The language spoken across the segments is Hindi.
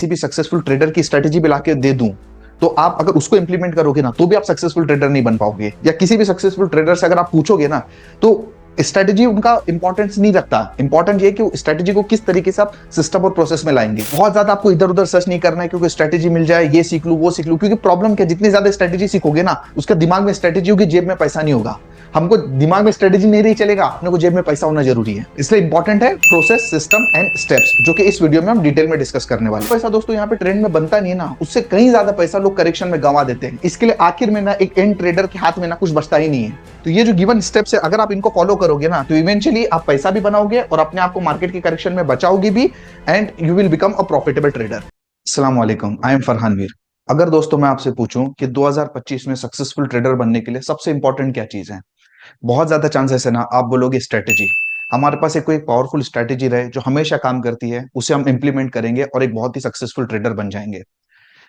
किसी भी सक्सेसफुल ट्रेडर की स्ट्रेटेजी भी लाके दे दूं, तो आप अगर उसको इंप्लीमेंट करोगे ना, तो भी आप सक्सेसफुल ट्रेडर नहीं बन पाओगे। या किसी भी सक्सेसफुल ट्रेडर से अगर आप पूछोगे ना, तो स्ट्रेटेजी उनका इंपॉर्टेंस नहीं रखता। इंपॉर्टेंट ये है कि स्ट्रेटेजी को किस तरीके से आप सिस्टम और प्रोसेस में लाएंगे। बहुत ज्यादा आपको इधर उधर सर्च नहीं करना है क्योंकि स्ट्रेटेजी मिल जाए, ये सीख लूं वो सीख लूं। क्योंकि प्रॉब्लम क्या, जितनी ज्यादा स्ट्रेटेजी सीखोगे ना, उसका दिमाग में स्ट्रेटेजी होगी, जेब में पैसा नहीं होगा। हमको दिमाग में स्ट्रेटेजी नहीं रही चलेगा, अपने को जेब में पैसा होना जरूरी है। इसलिए इंपॉर्टेंट है प्रोसेस, सिस्टम एंड स्टेप्स, जो कि इस वीडियो में हम डिटेल में डिस्कस करने वाले हैं। पैसा दोस्तों यहाँ पे ट्रेंड में बनता नहीं है ना, उससे कहीं ज्यादा पैसा लोग करेक्शन में गंवा देते हैं। इसके लिए आखिर में ना एक एंड ट्रेडर के हाथ में ना कुछ बचता ही नहीं है। तो ये जो गिवन स्टेप्स है, अगर आप इनको फॉलो करोगे ना, तो इवेंचुअली आप पैसा भी बनाओगे और अपने आप को मार्केट के करेक्शन में बचाओगे भी, and you will become a profitable trader. अस्सलाम वालेकुम, आई एम फरहान मीर। अगर दोस्तों मैं आपसे पूछूं कि 2025 में सक्सेसफुल ट्रेडर बनने के लिए सबसे इंपॉर्टेंट क्या चीज है, बहुत ज्यादा चांसेस है ना आप बोलोगे स्ट्रेटेजी। हमारे पास एक कोई पावरफुल स्ट्रेटेजी रहे जो हमेशा काम करती है, उसे हम इंप्लीमेंट करेंगे और एक बहुत ही सक्सेसफुल ट्रेडर बन जाएंगे।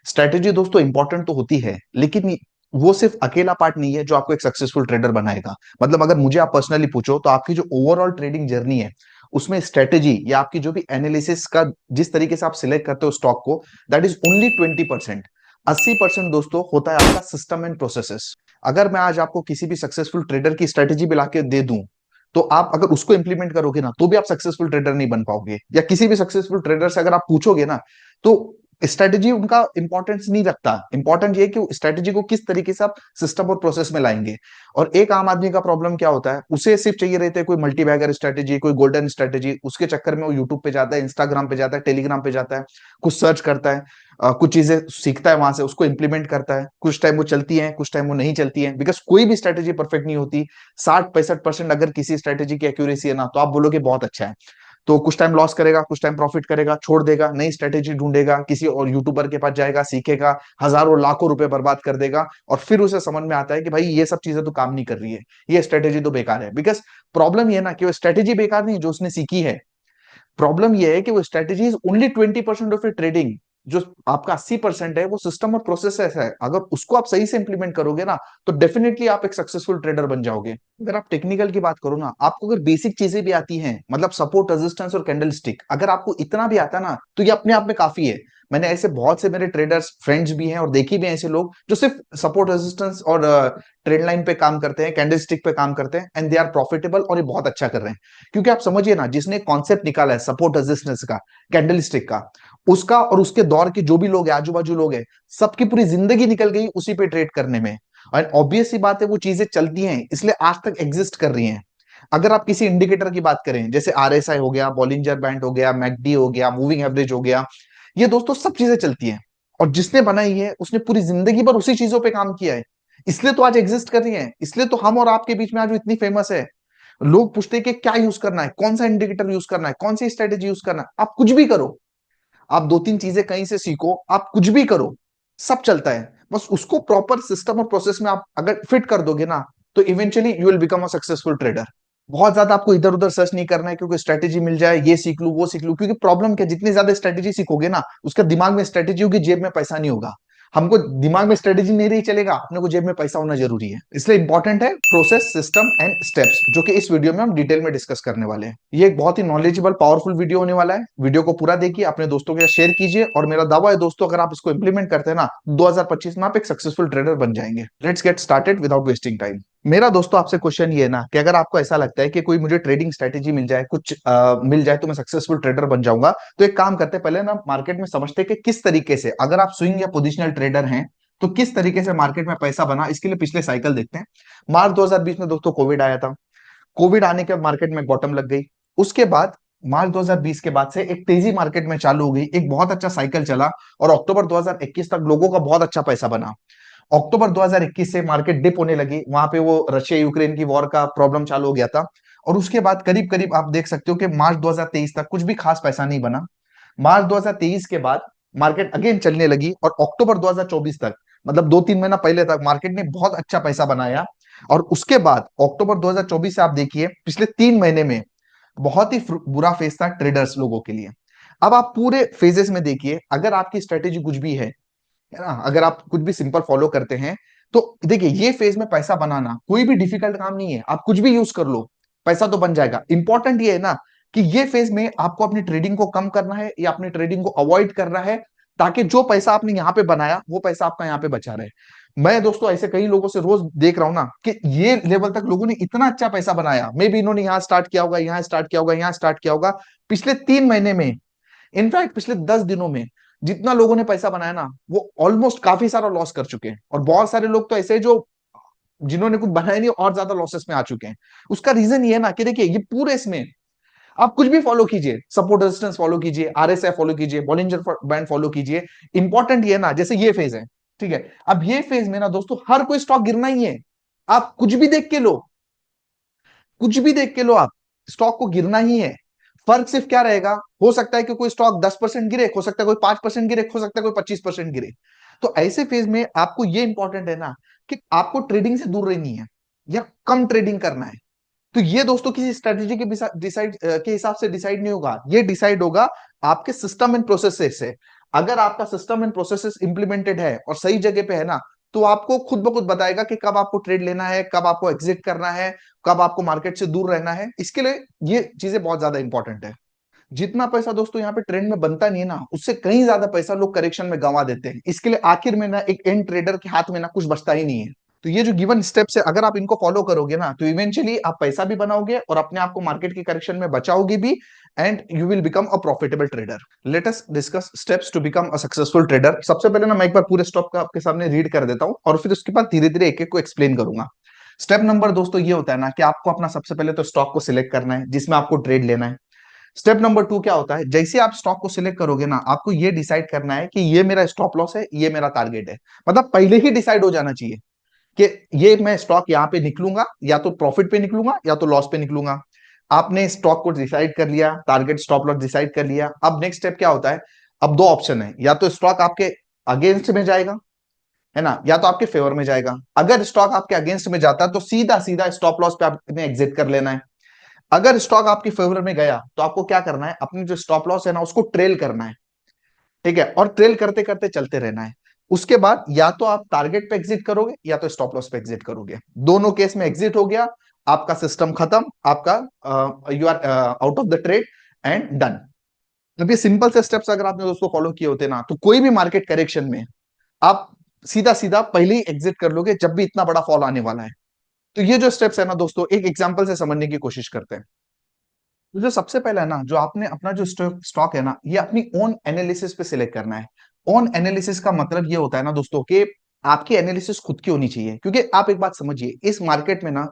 स्ट्रेटेजी दोस्तों इंपॉर्टेंट तो होती है, लेकिन वो सिर्फ अकेला पार्ट नहीं है जो आपको एक सक्सेसफुल ट्रेडर बनाएगा। मतलब अगर मुझे आप पर्सनली पूछो, तो आपकी जो ओवरऑल ट्रेडिंग जर्नी है, उसमें स्ट्रेटेजी या आपकी जो भी एनालिसिस का जिस तरीके से आप सिलेक्ट करते हो स्टॉक को, दैट इज ओनली 20%। 80% दोस्तों होता है आपका सिस्टम एंड प्रोसेसेस। अगर मैं आज आपको किसी भी सक्सेसफुल ट्रेडर की स्ट्रेटेजी भी लाके दे दूं, तो आप अगर उसको इंप्लीमेंट करोगे ना, तो भी आप सक्सेसफुल ट्रेडर नहीं बन पाओगे। या किसी भी सक्सेसफुल ट्रेडर से अगर आप पूछोगे ना, तो स्ट्रेटेजी उनका इंपॉर्टेंस नहीं रखता। इंपॉर्टेंट ये कि स्ट्रेटेजी को किस तरीके से आप सिस्टम और प्रोसेस में लाएंगे। और एक आम आदमी का प्रॉब्लम क्या होता है, उसे सिर्फ चाहिए रहते हैं कोई मल्टीबैगर स्ट्रेटेजी, कोई गोल्डन स्ट्रेटेजी। उसके चक्कर में वो यूट्यूब पे जाता है, इंस्टाग्राम पे जाता है, टेलीग्राम पे जाता है, कुछ सर्च करता है, कुछ चीजें सीखता है वहां से, उसको इंप्लीमेंट करता है। कुछ टाइम वो चलती है, कुछ टाइम वो नहीं चलती है, बिकॉज कोई भी स्ट्रेटेजी परफेक्ट नहीं होती। 60-65% अगर किसी स्ट्रेटेजी की एक्यूरेसी है ना, तो आप बोलोगे बहुत अच्छा है। तो कुछ टाइम लॉस करेगा, कुछ टाइम प्रॉफिट करेगा, छोड़ देगा, नई स्ट्रेटेजी ढूंढेगा, किसी और यूट्यूबर के पास जाएगा, सीखेगा, हजारों लाखों रुपए बर्बाद कर देगा, और फिर उसे समझ में आता है कि भाई ये सब चीजें तो काम नहीं कर रही है, ये स्ट्रेटेजी तो बेकार है। बिकॉज प्रॉब्लम ये है ना कि वो स्ट्रेटेजी बेकार नहीं जो उसने सीखी है, प्रॉब्लम यह है कि वो strategy is only 20% of trading. जो आपका 80% है वो सिस्टम और प्रोसेस है। अगर उसको आप सही से इंप्लीमेंट करोगे ना, तो डेफिनेटली आप एक सक्सेसफुल ट्रेडर बन जाओगे। अगर आप टेक्निकल की बात करो ना, आपको अगर बेसिक चीजें भी आती हैं, मतलब सपोर्ट, रेजिस्टेंस और कैंडल स्टिक, अगर आपको इतना भी आता ना, तो ये अपने आप में काफी है। मैंने ऐसे बहुत से मेरे ट्रेडर्स फ्रेंड्स भी हैं और देखी भी हैं ऐसे लोग जो सिर्फ सपोर्ट, रेजिस्टेंस और ट्रेंड लाइन पे काम करते हैं, कैंडल स्टिक पे काम करते हैं, एंड दे आर प्रॉफिटेबल, और ये बहुत अच्छा कर रहे हैं। क्योंकि आप समझिए ना, जिसने कॉन्सेप्ट निकाला है सपोर्ट रेजिस्टेंस का, कैंडल स्टिक का, उसका और उसके दौर के जो भी लोग हैं, आजू बाजू लोग हैं, सबकी पूरी जिंदगी निकल गई उसी पे ट्रेड करने में। और ऑब्वियस सी बात है, वो चीजें चलती हैं इसलिए आज तक एग्जिस्ट कर रही हैं। अगर आप किसी इंडिकेटर की बात करें, जैसे आरएसआई हो गया, बॉलिंजर बैंड हो गया, मैकडी हो गया, मूविंग एवरेज हो गया, ये दोस्तों सब चीजें चलती हैं। और जिसने बनाई है उसने पूरी जिंदगी भर उसी चीजों पे काम किया है, इसलिए तो आज एग्जिस्ट कर रही है। इसलिए तो हम और आपके बीच में आज वो इतनी फेमस है। लोग पूछते हैं कि क्या यूज करना है, कौन सा इंडिकेटर यूज करना है, कौन सी स्ट्रेटेजी यूज करना है। आप कुछ भी करो, आप दो तीन चीजें कहीं से सीखो, आप कुछ भी करो, सब चलता है। बस उसको प्रॉपर सिस्टम और प्रोसेस में आप अगर फिट कर दोगे ना, तो eventually you will become a successful trader. बहुत ज्यादा आपको इधर उधर सर्च नहीं करना है क्योंकि स्ट्रेटेजी मिल जाए, ये सीख लूं वो सीख लूं। क्योंकि प्रॉब्लम क्या, जितनी ज्यादा स्ट्रेटेजी सीखोगे ना, उसका दिमाग में स्ट्रेटेजी होगी, जेब में पैसा नहीं होगा। हमको दिमाग में स्ट्रेटेजी नहीं रही चलेगा, अपने को जेब में पैसा होना जरूरी है। इसलिए इंपॉर्टेंट है प्रोसेस, सिस्टम एंड स्टेप्स, जो कि इस वीडियो में हम डिटेल में डिस्कस करने वाले हैं। ये एक बहुत ही नॉलेजेबल, पावरफुल वीडियो होने वाला है। वीडियो को पूरा देखिए, अपने दोस्तों के साथ शेयर कीजिए, और मेरा दावा है दोस्तों, अगर आप इसको इंप्लीमेंट करते हैं ना, 2025 में आप एक सक्सेसफुल ट्रेडर बन जाएंगे। Let's get started without wasting time. मेरा दोस्तों आपसे क्वेश्चन ये है ना, कि अगर आपको ऐसा लगता है कि कोई मुझे ट्रेडिंग स्ट्रेटेजी मिल जाए, कुछ मिल जाए, तो मैं सक्सेसफुल ट्रेडर बन जाऊंगा, तो एक काम करते हैं, पहले ना मार्केट में समझते हैं कि किस तरीके से, अगर आप स्विंग या पोजिशनल ट्रेडर हैं, तो किस तरीके से मार्केट में पैसा बना। इसके लिए पिछले साइकिल देखते हैं। मार्च 2020 में दोस्तों कोविड आया था। कोविड आने के बाद मार्केट में बॉटम लग गई। उसके बाद मार्च 2020 के बाद से एक तेजी मार्केट में चालू हो गई, एक बहुत अच्छा साइकिल चला, और अक्टूबर 2021 तक लोगों का बहुत अच्छा पैसा बना। अक्टूबर 2021 से मार्केट डिप होने लगी, वहां पे वो रशिया यूक्रेन की वॉर का प्रॉब्लम चालू हो गया था। और उसके बाद करीब करीब आप देख सकते हो कि मार्च 2023 तक कुछ भी खास पैसा नहीं बना। मार्च 2023 के बाद मार्केट अगेन चलने लगी, और अक्टूबर 2024 तक, मतलब 2-3 महीना पहले तक मार्केट ने बहुत अच्छा पैसा बनाया। और उसके बाद अक्टूबर 2024 से आप देखिए, पिछले 3 महीने में बहुत ही बुरा फेज था ट्रेडर्स लोगों के लिए। अब आप पूरे फेजेस में देखिए, अगर आपकी स्ट्रेटेजी कुछ भी है ना, अगर आप कुछ भी सिंपल फॉलो करते हैं, तो देखिए ये फेज में पैसा बनाना कोई भी डिफिकल्ट काम नहीं है। आप कुछ भी यूज कर लो, पैसा तो बन जाएगा। इंपॉर्टेंट ये है ना, कि ये फेज में आपको अपनी ट्रेडिंग को कम करना है या अपनी ट्रेडिंग को अवॉइड करना है, ताकि जो पैसा आपने यहाँ पे बनाया वो पैसा आपका यहाँ पे बचा रहे। मैं दोस्तों ऐसे कई लोगों से रोज देख रहा हूं ना कि ये लेवल तक लोगों ने इतना अच्छा पैसा बनाया, मे बी इन्होंने यहाँ स्टार्ट किया होगा, यहाँ स्टार्ट किया होगा, यहाँ स्टार्ट किया होगा, पिछले 3 महीने में, इनफैक्ट पिछले 10 दिनों में जितना लोगों ने पैसा बनाया ना, वो ऑलमोस्ट काफी सारा लॉस कर चुके हैं। और बहुत सारे लोग तो ऐसे हैं जो जिन्होंने कुछ बनाया नहीं और ज्यादा लॉसेस में आ चुके हैं। उसका रीजन ये है ना कि देखिए ये पूरे इसमें आप कुछ भी फॉलो कीजिए, सपोर्ट रेजिस्टेंस फॉलो कीजिए, आरएसआई फॉलो कीजिए, बॉलिंजर बैंड फॉलो कीजिए, इंपॉर्टेंट ये है ना, जैसे ये फेज है, ठीक है, अब ये फेज में ना दोस्तों हर कोई स्टॉक गिरना ही है। आप कुछ भी देख के लो, कुछ भी देख के लो, आप स्टॉक को गिरना ही है। फर्क सिर्फ क्या रहेगा, हो सकता है कि कोई स्टॉक 10% गिरे, हो सकता है कोई 5% गिरे, हो सकता है कोई 25% गिरे। तो ऐसे फेज में आपको ये इंपॉर्टेंट है ना कि आपको ट्रेडिंग से दूर रहनी है या कम ट्रेडिंग करना है। तो ये दोस्तों किसी स्ट्रेटेजी के डिसाइड के हिसाब से डिसाइड नहीं होगा, ये डिसाइड होगा आपके सिस्टम एंड प्रोसेसेस से। अगर आपका सिस्टम एंड प्रोसेसेस इंप्लीमेंटेड है और सही जगह पे है ना, तो आपको खुद ब खुद बताएगा कि कब आपको ट्रेड लेना है, कब आपको एग्जिट करना है, कब आपको मार्केट से दूर रहना है। इसके लिए ये चीजें बहुत ज्यादा इंपॉर्टेंट है। जितना पैसा दोस्तों यहाँ पे ट्रेंड में बनता नहीं है ना, उससे कहीं ज्यादा पैसा लोग करेक्शन में गंवा देते हैं। इसके लिए आखिर में ना एक एंड ट्रेडर के हाथ में ना कुछ बचता ही नहीं है। तो ये जो गिवन स्टेप्स है, अगर आप इनको फॉलो करोगे ना, तो इवेंचुअली आप पैसा भी बनाओगे और अपने आप को मार्केट के करेक्शन में बचाओगे भी, and you will become a profitable trader. Let us discuss steps to become a successful trader. सबसे पहले ना मैं एक बार पूरे स्टॉप का आपके सामने रीड कर देता हूं और फिर उसके बाद धीरे धीरे एक एक को एक्सप्लेन करूंगा। स्टेप नंबर दोस्तों ये होता है ना कि आपको अपना सबसे पहले तो स्टॉक को सिलेक्ट करना है जिसमें आपको ट्रेड लेना है। स्टेप नंबर 2 क्या होता है, जैसे आप स्टॉक को सिलेक्ट करोगे ना, आपको ये डिसाइड करना है कि ये मेरा स्टॉप लॉस है, ये मेरा टारगेट है। मतलब पहले ही डिसाइड हो जाना चाहिए कि ये मैं स्टॉक यहाँ पे निकलूंगा, या तो प्रॉफिट पे निकलूंगा या तो लॉस पे निकलूंगा। आपने स्टॉक को डिसाइड कर लिया, टारगेट स्टॉप लॉस डिसाइड कर लिया। अब नेक्स्ट स्टेप क्या होता है, अब दो ऑप्शन है, या तो स्टॉक आपके अगेंस्ट में जाएगा, है ना, या तो आपके फेवर में जाएगा। अगर स्टॉक आपके अगेंस्ट में जाता है तो सीधा सीधा स्टॉप लॉस पे आपने एग्जिट कर लेना है। अगर स्टॉक आपकी फेवर में गया तो आपको क्या करना है, अपनी जो स्टॉप लॉस है ना उसको ट्रेल करना है, ठीक है, और ट्रेल करते करते चलते रहना है। उसके बाद या तो आप टारगेट पे एग्जिट करोगे या तो स्टॉप लॉस पे एग्जिट करोगे। दोनों केस में एग्जिट हो गया, आपका सिस्टम खत्म, आपका you are out of the trade and done. अब ये सिंपल से स्टेप्स अगर आपने दोस्तों फॉलो किए होते ना, तो कोई भी मार्केट करेक्शन में आप सीधा सीधा पहले ही एग्जिट कर लोगे जब भी इतना बड़ा फॉल आने वाला है। तो ये जो स्टेप्स है ना दोस्तों, एक एग्जांपल से समझने की कोशिश करते हैं। तो जो सबसे पहला है ना, जो आपने अपना जो स्टॉक है ना, ये अपनी ओन एनालिसिस पे सिलेक्ट करना है। ओन एनालिसिस का मतलब ये होता है ना दोस्तों कि आपकी एनालिसिस खुद की होनी चाहिए। क्योंकि आप एक बात समझिए, इस मार्केट में ना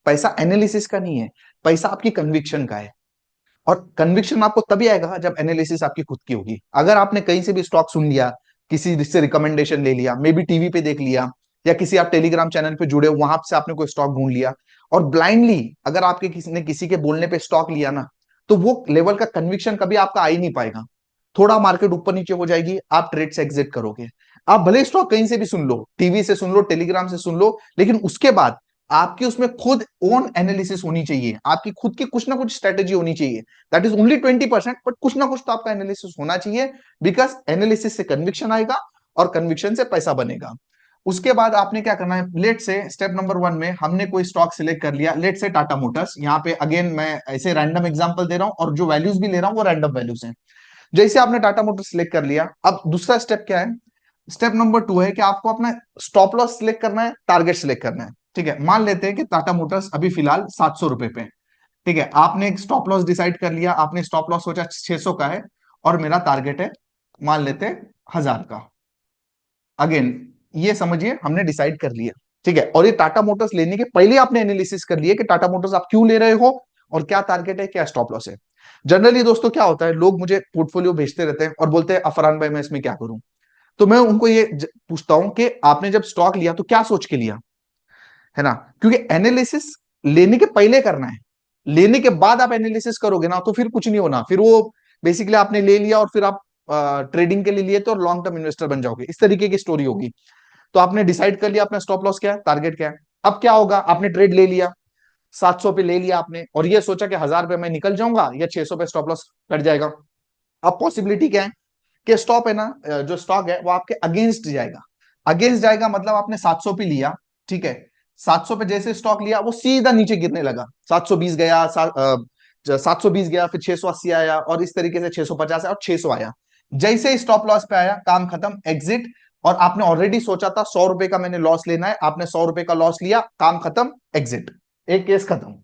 पैसा एनालिसिस का नहीं है, पैसा आपकी कन्विक्शन का है। और कन्विक्शन आपको तभी आएगा जब एनालिसिस आपकी खुद की होगी। अगर आपने कहीं से भी स्टॉक सुन लिया, किसी से रिकमेंडेशन ले लिया, मे बी टीवी पे देख लिया, या किसी आप टेलीग्राम चैनल पे जुड़े हो वहां से आपने कोई स्टॉक ढूंढ लिया, और ब्लाइंडली अगर आपके किसी ने किसी के बोलने पे स्टॉक लिया ना, तो वो लेवल का कन्विक्शन कभी आपका आ ही नहीं पाएगा। थोड़ा मार्केट ऊपर नीचे हो जाएगी, आप ट्रेड से एग्जिट करोगे। आप भले स्टॉक कहीं से भी सुन लो, टीवी से सुन लो, टेलीग्राम से सुन लो, लेकिन उसके बाद आपकी उसमें खुद ओन एनालिसिस होनी चाहिए, आपकी खुद की कुछ ना कुछ स्ट्रेटेजी होनी चाहिए। दैट इज ओनली 20%, बट कुछ ना कुछ तो आपका एनालिसिस होना चाहिए। बिकॉज एनालिसिस से कन्विक्शन आएगा और कन्विक्शन से पैसा बनेगा। उसके बाद आपने क्या करना है, लेट से स्टेप नंबर 1 में हमने कोई स्टॉक सिलेक्ट कर लिया, लेट से टाटा मोटर्स। यहाँ पे अगेन मैं ऐसे रैंडम एग्जांपल दे रहा हूं और जो वैल्यूज भी ले रहा हूं वो रैंडम वैल्यूज हैं। जैसे आपने टाटा मोटर्स सिलेक्ट कर लिया, अब दूसरा स्टेप क्या है, स्टेप नंबर 2 है कि आपको अपना स्टॉप लॉस सिलेक्ट करना है, टारगेट सिलेक्ट करना है। ठीक है, मान लेते हैं कि टाटा मोटर्स अभी फिलहाल 700 रुपए पे, ठीक है, आपने एक स्टॉप लॉस डिसाइड कर लिया, आपने स्टॉप लॉस सोचा 600 का है, और मेरा टारगेट है मान लेते हैं 1000 का। अगेन ये समझिए हमने डिसाइड कर लिया, ठीक है, और ये टाटा मोटर्स लेने के पहले आपने एनालिसिस कर लिया कि टाटा मोटर्स आप क्यों ले रहे हो और क्या टारगेट है, क्या स्टॉप लॉस है। जनरली दोस्तों क्या होता है, लोग मुझे पोर्टफोलियो भेजते रहते हैं और बोलते हैं अफरान भाई मैं इसमें क्या करूं। तो मैं उनको ये पूछता हूं कि आपने जब स्टॉक लिया तो क्या सोच के लिया, है ना। क्योंकि एनालिसिस लेने के पहले करना है, लेने के बाद आप एनालिसिस करोगे ना तो फिर कुछ नहीं होना, फिर वो बेसिकली आपने ले लिया और फिर आप ट्रेडिंग के लिए लिए तो लॉन्ग टर्म इन्वेस्टर बन जाओगे, इस तरीके की स्टोरी होगी। तो आपने डिसाइड कर लिया अपना स्टॉप लॉस क्या है, टारगेट क्या है। अब क्या होगा, आपने ट्रेड ले लिया, 700 पे ले लिया आपने, और ये सोचा कि 1000 पे मैं निकल जाऊंगा या 600 पे स्टॉप लॉस कट जाएगा। अब पॉसिबिलिटी क्या है कि स्टॉप है ना, जो स्टॉक है वो आपके अगेंस्ट जाएगा। अगेंस्ट जाएगा मतलब आपने 700 पे लिया, ठीक है, 700 पे जैसे स्टॉक लिया वो सीधा नीचे गिरने लगा, 720 गया, 720 गया, फिर 680 आया, और इस तरीके से 650 आया और 600 आया। जैसे ही स्टॉप लॉस पे आया, काम खत्म, एग्जिट। और आपने ऑलरेडी सोचा था 100 रुपए का मैंने लॉस लेना है, आपने 100 रुपए का लॉस लिया, काम खत्म, एग्जिट। एक केस खत्म।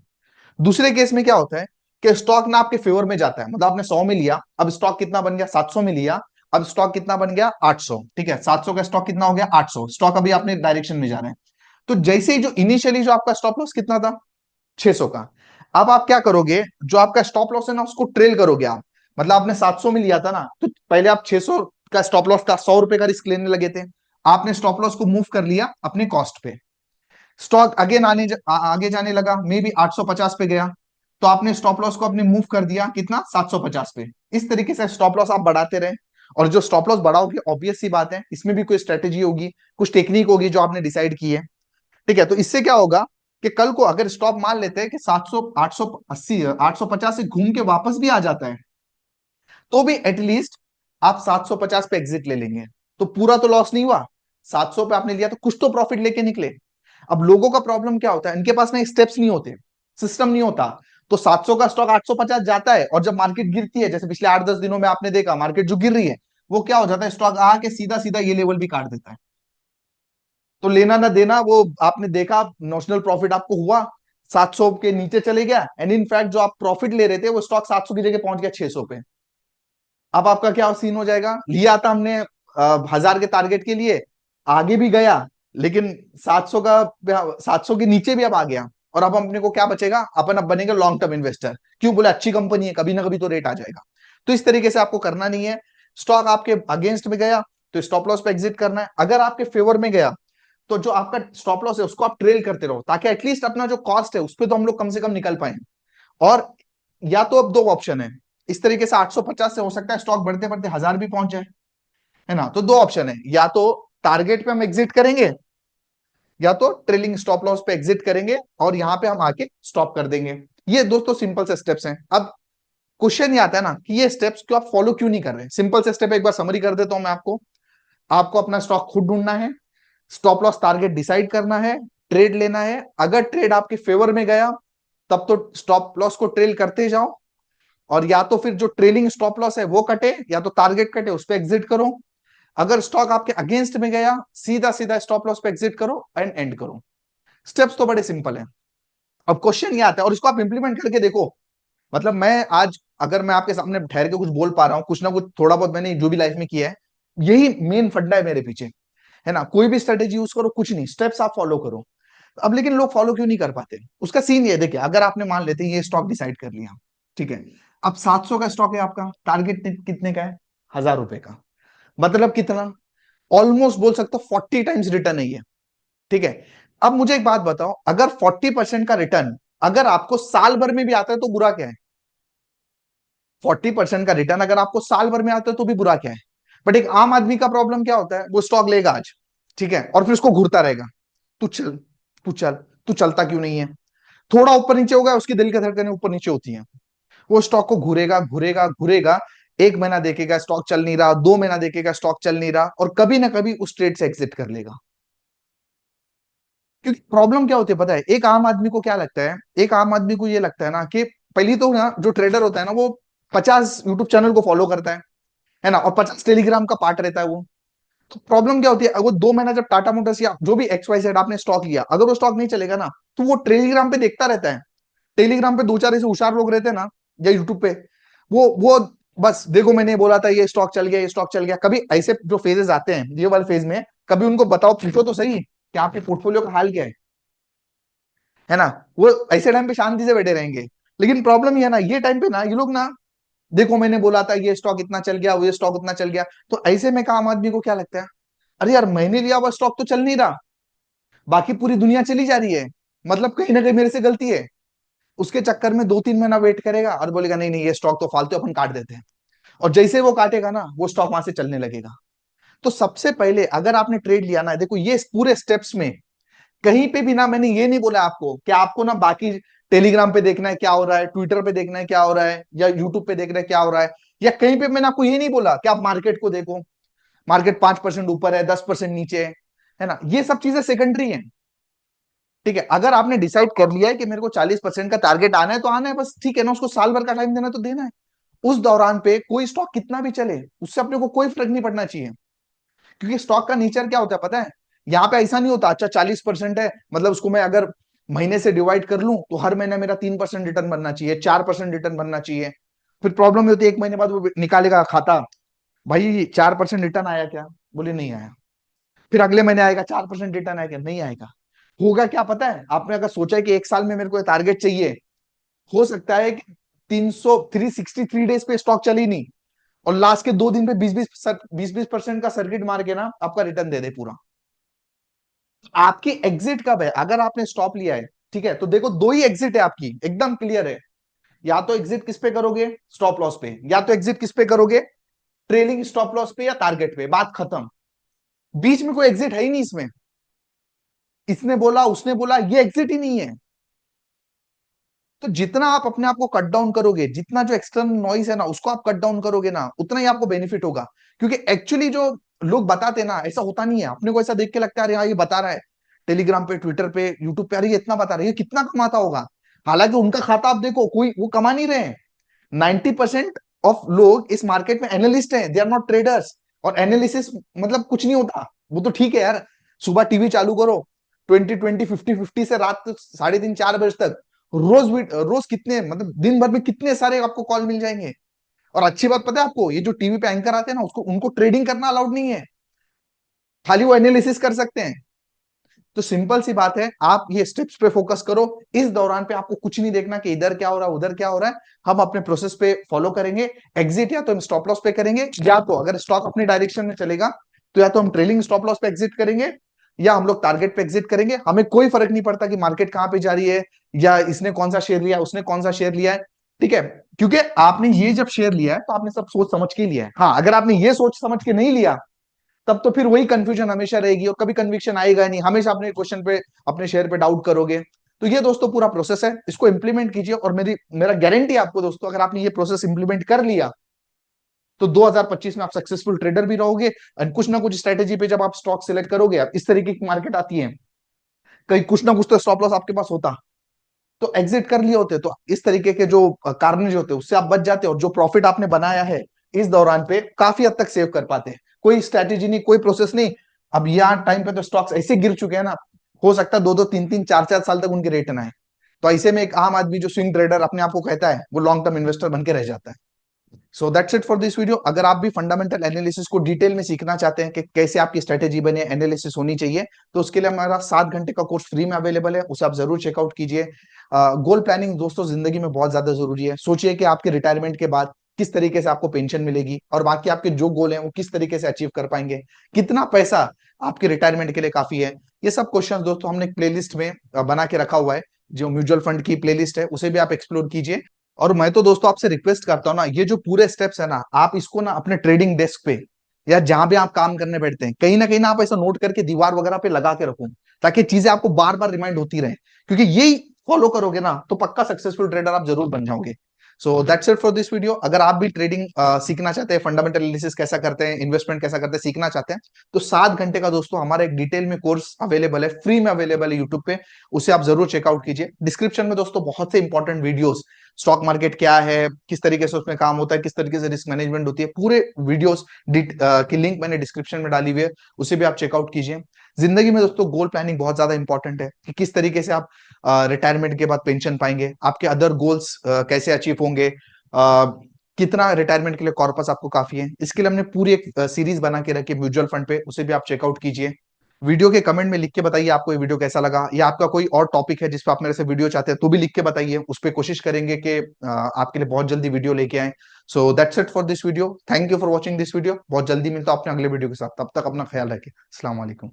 दूसरे केस में क्या होता है कि स्टॉक ना आपके फेवर में जाता है, मतलब आपने 100 में लिया, अब स्टॉक कितना बन गया, 700 में लिया, अब स्टॉक कितना बन गया, 800। ठीक है, 700 का स्टॉक कितना हो गया, 800। स्टॉक अभी अपने डायरेक्शन में जा रहे हैं। तो जैसे ही जो इनिशियली जो आपका स्टॉप लॉस कितना था, 600 का, अब आप क्या करोगे, जो आपका स्टॉप लॉस है ना उसको ट्रेल करोगे आप। मतलब आपने 700 में लिया था ना, तो पहले आप 600 का स्टॉप लॉस का 100 रुपए का रिस्क लेने लगे थे। आपने स्टॉप लॉस को मूव कर लिया अपने कॉस्ट पे। स्टॉक अगेन आगे जाने लगा, मे बी 850 पे गया, तो आपने स्टॉप लॉस को अपने मूव कर दिया कितना, 750 पे। इस तरीके से स्टॉप लॉस आप बढ़ाते रहे। और जो स्टॉप लॉस बढ़ाओगे, ऑब्वियस सी बात है, इसमें भी कोई स्ट्रेटेजी होगी, कुछ टेक्निक होगी जो आपने डिसाइड की है। ठीक है, तो इससे क्या होगा कि कल को अगर स्टॉक मान लेते हैं कि 700, 880, 850 से घूम के वापस भी आ जाता है, तो भी एटलीस्ट आप 750 पे एग्जिट ले लेंगे। तो पूरा तो लॉस नहीं हुआ, 700 पे आपने लिया तो कुछ तो प्रॉफिट लेके निकले। अब लोगों का प्रॉब्लम क्या होता है, इनके पास ना स्टेप्स नहीं होते, सिस्टम नहीं होता। तो 700 का स्टॉक 850 जाता है, और जब मार्केट गिरती है, जैसे पिछले 8-10 दिनों में आपने देखा मार्केट जो गिर रही है, वो क्या हो जाता है, स्टॉक आके सीधा सीधा ये लेवल भी काट देता है। तो लेना ना देना, वो आपने देखा, नोशनल प्रॉफिट आपको हुआ, 700 के नीचे चले गया, एंड इन फैक्ट जो आप प्रॉफिट ले रहे थे वो स्टॉक 700 की जगह पहुंच गया 600 पे। अब आपका क्या सीन हो जाएगा, लिया था हमने 1000 के टारगेट के लिए, आगे भी गया, लेकिन 700 का, 700 के नीचे भी अब आ गया। और अब अपने को क्या बचेगा, अपन अब बनेगा लॉन्ग टर्म इन्वेस्टर। क्यों बोले, अच्छी कंपनी है, कभी ना कभी तो रेट आ जाएगा। तो इस तरीके से आपको करना नहीं है। स्टॉक आपके अगेंस्ट में गया तो स्टॉप लॉस पे एग्जिट करना है, अगर आपके फेवर में गया तो जो आपका स्टॉप लॉस है उसको आप ट्रेल करते रहो, ताकि एटलीस्ट अपना जो कॉस्ट है उस पर तो हम लोग कम से कम निकल पाए। और या तो अब दो ऑप्शन है, इस तरीके से 850 से हो सकता है स्टॉक बढ़ते बढ़ते 1000 भी पहुंच जाए, है ना। तो दो ऑप्शन है, या तो टारगेट पे हम एग्जिट करेंगे, या तो ट्रेलिंग स्टॉप लॉस पे एग्जिट करेंगे और यहां पे हम आके स्टॉप कर देंगे। ये दोस्तों सिंपल से स्टेप्स हैं। अब क्वेश्चन ये आता है ना कि ये स्टेप्स क्यों आप फॉलो क्यों नहीं कर रहे। सिंपल से स्टेप एक बार समरी कर देता हूं मैं आपको। आपको अपना स्टॉक खुद ढूंढना है, स्टॉप लॉस टारगेट डिसाइड करना है, ट्रेड लेना है। अगर ट्रेड आपके फेवर में गया तब तो स्टॉप लॉस को ट्रेल करते जाओ, और या तो फिर जो ट्रेलिंग स्टॉप लॉस है वो कटे, या तो टारगेट कटे उस पर एग्जिट करो। अगर स्टॉक आपके अगेंस्ट में गया, सीधा सीधा स्टॉप लॉस पे एग्जिट करो एंड एंड करो। स्टेप्स तो बड़े सिंपल हैं। अब क्वेश्चन ये आता है, और इसको आप इंप्लीमेंट करके देखो। मतलब मैं आज अगर मैं आपके सामने ठहर के कुछ बोल पा रहा हूं, कुछ ना कुछ थोड़ा बहुत मैंने जो भी लाइफ में किया है, यही मेन फंडा है मेरे पीछे, है ना। कोई भी स्ट्रेटेजी यूज करो, कुछ नहीं, स्टेप्स आप फॉलो करो। अब लेकिन लोग फॉलो क्यों नहीं कर पाते, उसका सीन ये देखिए, अगर आपने मान लेते हैं ये स्टॉक डिसाइड कर लिया, ठीक है, अब 700 का स्टॉक है आपका, टारगेट कितने का है, 1000 रुपए का। मतलब कितना, ऑलमोस्ट बोल सकते हो 40 टाइम्स रिटर्न है ये। ठीक है, अब मुझे एक बात बताओ, अगर 40% का रिटर्न अगर आपको साल भर में भी आता है तो बुरा क्या है। 40% का रिटर्न अगर आपको साल भर में आता है तो भी बुरा क्या है। बट एक आम आदमी का प्रॉब्लम क्या होता है, वो स्टॉक लेगा आज, ठीक है, और फिर उसको घूरता रहेगा। तू चल, तू चल, तू चलता क्यों नहीं है। थोड़ा ऊपर नीचे होगा, उसकी दिल की धड़कनें ऊपर नीचे होती हैं, वो स्टॉक को घूरेगा घूरेगा घूरेगा। एक महीना देखेगा स्टॉक चल नहीं रहा, 2 महीना देखेगा स्टॉक चल नहीं रहा, और कभी ना कभी उस ट्रेड से एग्जिट कर लेगा। क्योंकि प्रॉब्लम क्या होती है पता है, एक आम आदमी को क्या लगता है, एक आम आदमी को ये लगता है ना कि पहली तो ना जो ट्रेडर होता है ना वो 50 यूट्यूब चैनल को फॉलो करता है ना, और 50 टेलीग्राम का पार्ट रहता है वो। तो प्रॉब्लम क्या होती है, अगर वो 2 महीना जब टाटा मोटर्स या जो भी XYZ आपने स्टॉक लिया, अगर वो स्टॉक नहीं चलेगा ना, तो वो टेलीग्राम पे देखता रहता है। टेलीग्राम पे दो चार ऐसे होशियार लोग रहते हैं ना, या यूट्यूब पे, वो बस देखो मैंने बोला था ये स्टॉक चल गया, ये स्टॉक चल गया। कभी ऐसे जो फेजेस आते हैं, ये वाले फेज में, कभी उनको बताओ, पूछो तो सही कि आपके पोर्टफोलियो का हाल क्या है ना। वो ऐसे टाइम पे शांति से बैठे रहेंगे। लेकिन प्रॉब्लम ये है ना, ये टाइम पे ना ये लोग ना, देखो मैंने बोला था ये स्टॉक इतना चल गया, वो ये स्टॉक इतना चल गया। तो ऐसे में का आम आदमी को क्या लगता है, अरे यार मैंने लिया हुआ स्टॉक तो चल नहीं रहा, बाकी पूरी दुनिया चली जा रही है, मतलब कहीं ना कहीं मेरे से गलती है। उसके चक्कर में 2-3 महीना वेट करेगा और बोलेगा नहीं नहीं ये स्टॉक तो फालतू, अपन काट देते हैं। और जैसे वो काटेगा ना, वो स्टॉक वहां से चलने लगेगा। तो सबसे पहले अगर आपने ट्रेड लिया ना, देखो ये पूरे स्टेप्स में कहीं पे भी ना मैंने ये नहीं बोला आपको कि आपको ना बाकी टेलीग्राम पे देखना है क्या हो रहा है, ट्विटर पे देखना है क्या हो रहा है, या यूट्यूब पे देखना है क्या हो रहा है, या कहीं पे मैंने आपको ये नहीं बोला कि आप मार्केट को देखो, मार्केट 5% ऊपर है, 10% नीचे है ना। ये सब चीजें सेकेंडरी हैं। ठीक है, अगर आपने डिसाइड कर लिया है कि मेरे को 40% का टारगेट आना है तो आना है बस, ठीक है ना, उसको साल भर का टाइम देना है तो देना है। उस दौरान पे कोई स्टॉक कितना भी चले उससे अपने को कोई फर्क नहीं पड़ना चाहिए, क्योंकि स्टॉक का नेचर क्या होता है पता है, यहाँ पे ऐसा नहीं होता अच्छा 40% है मतलब उसको मैं अगर महीने से डिवाइड कर लूं तो हर महीने मेरा 3% रिटर्न बनना चाहिए, 4% रिटर्न बनना चाहिए। फिर प्रॉब्लम होती है एक महीने बाद वो निकालेगा खाता, भाई 4% रिटर्न आया क्या, बोले नहीं आया। फिर अगले महीने आएगा 4% रिटर्न आएगा, नहीं आएगा। होगा क्या पता है, आपने अगर सोचा है कि एक साल में मेरे को टारगेट चाहिए, हो सकता है कि 363 डेज पे स्टॉक चली नहीं और लास्ट के 2 दिन पे 20-20% का सर्किट मार के ना आपका रिटर्न दे दे पूरा। आपकी एग्जिट कब है, अगर आपने स्टॉप लिया है, ठीक है, तो देखो दो ही एग्जिट है आपकी, एकदम क्लियर है। या तो एग्जिट किस पे करोगे, स्टॉप लॉस पे, या तो एग्जिट किस पे करोगे, ट्रेलिंग स्टॉप लॉस पे या टारगेट पे, बात खत्म। बीच में कोई एग्जिट है ही नहीं इसमें, इसने बोला उसने बोला ये एग्जिट ही नहीं है। तो जितना आप अपने आप को कट डाउन करोगे, जितना जो एक्सटर्नल नॉइस है ना उसको आप कट डाउन करोगे ना, उतना ही आपको बेनिफिट होगा। क्योंकि एक्चुअली जो लोग बताते ना ऐसा होता नहीं है, अपने को ऐसा देख के लगता है अरे हाँ ये बता रहा है टेलीग्राम पे, ट्विटर पे, यूट्यूब पे, अरे ये इतना बता रहा है, ये कितना कमाता होगा। हालांकि उनका खाता आप देखो, कोई वो कमा नहीं रहे हैं। 90% ऑफ लोग इस मार्केट में एनालिस्ट हैं, दे आर नॉट ट्रेडर्स। और एनालिसिस मतलब कुछ नहीं होता, वो तो ठीक है यार, सुबह टीवी चालू करो 20-20 50-50 से रात 3:30-4 बजे तक, रोज कितने मतलब दिन भर में कितने सारे आपको कॉल मिल जाएंगे। और अच्छी बात पता है आपको, ये जो टीवी पे एंकर आते हैं ना उसको उनको ट्रेडिंग करना अलाउड नहीं है, खाली वो एनालिसिस कर सकते हैं। तो सिंपल सी बात है, आप ये स्टेप्स पे फोकस करो। इस दौरान पे आपको कुछ नहीं देखना कि इधर क्या हो रहा है उधर क्या हो रहा है, हम अपने प्रोसेस पे फॉलो करेंगे। एग्जिट या तो हम स्टॉप लॉस पे करेंगे, या तो अगर स्टॉक अपने डायरेक्शन में चलेगा तो या तो हम ट्रेलिंग स्टॉप लॉस पे एग्जिट करेंगे, या हम लोग टारगेट पे एग्जिट करेंगे। हमें कोई फर्क नहीं पड़ता कि मार्केट कहां पे जा रही है, या इसने कौन सा शेयर लिया उसने कौन सा शेयर लिया है, ठीक है। क्योंकि आपने ये जब शेयर लिया है तो आपने सब सोच समझ के लिया है। हाँ, अगर आपने ये सोच समझ के नहीं लिया तब तो फिर वही कंफ्यूजन हमेशा रहेगी और कभी कन्विक्शन आएगा नहीं, हमेशा अपने क्वेश्चन पे अपने शेयर पे डाउट करोगे। तो ये दोस्तों पूरा प्रोसेस है, इसको इंप्लीमेंट कीजिए, और मेरा गारंटी है आपको दोस्तों, अगर आपने ये प्रोसेस इंप्लीमेंट कर लिया तो 2025 में आप सक्सेसफुल ट्रेडर भी रहोगे। और कुछ ना कुछ स्ट्रेटेजी पे जब आप स्टॉक सिलेक्ट करोगे, आप इस तरीके की मार्केट आती है, कहीं कुछ ना कुछ तो स्टॉप लॉस आपके पास होता, तो एग्जिट कर लिए होते, तो इस तरीके के जो कार्नज होते उससे आप बच जाते, और जो प्रॉफिट आपने बनाया है इस दौरान पे काफी हद तक सेव कर पाते हैं। कोई स्ट्रैटेजी नहीं, कोई प्रोसेस नहीं। अब यहाँ टाइम पे तो स्टॉक्स ऐसे गिर चुके हैं ना, हो सकता है 2-2 3-3 4-4 साल तक उनके रेट ना आए। तो ऐसे में एक आम आदमी जो स्विंग ट्रेडर अपने आप को कहता है, वो लॉन्ग टर्म इन्वेस्टर बन के रह जाता है। So that's it for this video. अगर आप भी फंडामेंटल एनालिसिस को डिटेल में सीखना चाहते हैं कि कैसे आपकी स्ट्रेटेजी बने, एनालिसिस होनी चाहिए, तो उसके लिए हमारा 7 घंटे का कोर्स फ्री में अवेलेबल है, उसे आप जरूर चेकआउट कीजिए। गोल प्लानिंग दोस्तों जिंदगी में बहुत ज्यादा जरूरी है। सोचिए कि आपके रिटायरमेंट के बाद किस तरीके से आपको पेंशन मिलेगी, और बाकी आपके जो गोल हैं वो किस तरीके से अचीव कर पाएंगे, कितना पैसा आपके रिटायरमेंट के लिए काफी है। ये सब क्वेश्चन दोस्तों हमने एक प्लेलिस्ट में बना के रखा हुआ है, जो म्यूचुअल फंड की प्लेलिस्ट है, उसे भी आप एक्सप्लोर कीजिए। और मैं तो दोस्तों आपसे रिक्वेस्ट करता हूँ ना, ये जो पूरे स्टेप्स है ना, आप इसको ना अपने ट्रेडिंग डेस्क पे या जहां भी आप काम करने बैठते हैं, कहीं ना आप ऐसा नोट करके दीवार वगैरह पे लगा के रखो, ताकि चीजें आपको बार बार रिमाइंड होती रहे। क्योंकि यही फॉलो करोगे ना तो पक्का सक्सेसफुल ट्रेडर आप जरूर बन जाओगे। So that's it for this video. अगर आप भी ट्रेडिंग सीखना चाहते हैं, फंडामेंटल एनालिसिस कैसा करते हैं, इन्वेस्टमेंट कैसा करते हैं सीखना चाहते हैं, तो 7 घंटे का दोस्तों हमारा एक डिटेल में कोर्स अवेलेबल है, फ्री में अवेलेबल है यूट्यूब पे, उसे आप जरूर चेकआउट कीजिए। डिस्क्रिप्शन में दोस्तों बहुत से इंपॉर्टेंट वीडियोस, स्टॉक मार्केट क्या है, किस तरीके से उसमें काम होता है, किस तरीके से रिस्क मैनेजमेंट होती है, पूरे वीडियोस की लिंक मैंने डिस्क्रिप्शन में डाली हुई है, उसे भी आप चेकआउट कीजिए। जिंदगी में दोस्तों गोल प्लानिंग बहुत ज्यादा इंपॉर्टेंट है, कि किस तरीके से आप रिटायरमेंट के बाद पेंशन पाएंगे, आपके अदर गोल्स कैसे अचीव होंगे, कितना रिटायरमेंट के लिए कॉर्पस आपको काफी है। इसके लिए हमने पूरी एक सीरीज बना के रखी है म्यूचुअल फंड पे, उसे भी आप चेकआउट कीजिए। वीडियो के कमेंट में लिख के बताइए आपको ये वीडियो कैसा लगा, या आपका कोई और टॉपिक है जिस पे आप मेरे से वीडियो चाहते हैं तो भी लिख के बताइए, उस पर कोशिश करेंगे कि आपके लिए बहुत जल्दी वीडियो लेके आए। So that's it for this video, thank you for watching this video. बहुत जल्दी मिलता हूं अपने अगले वीडियो के साथ, तब तक अपना ख्याल रखिए। अस्सलाम वालेकुम।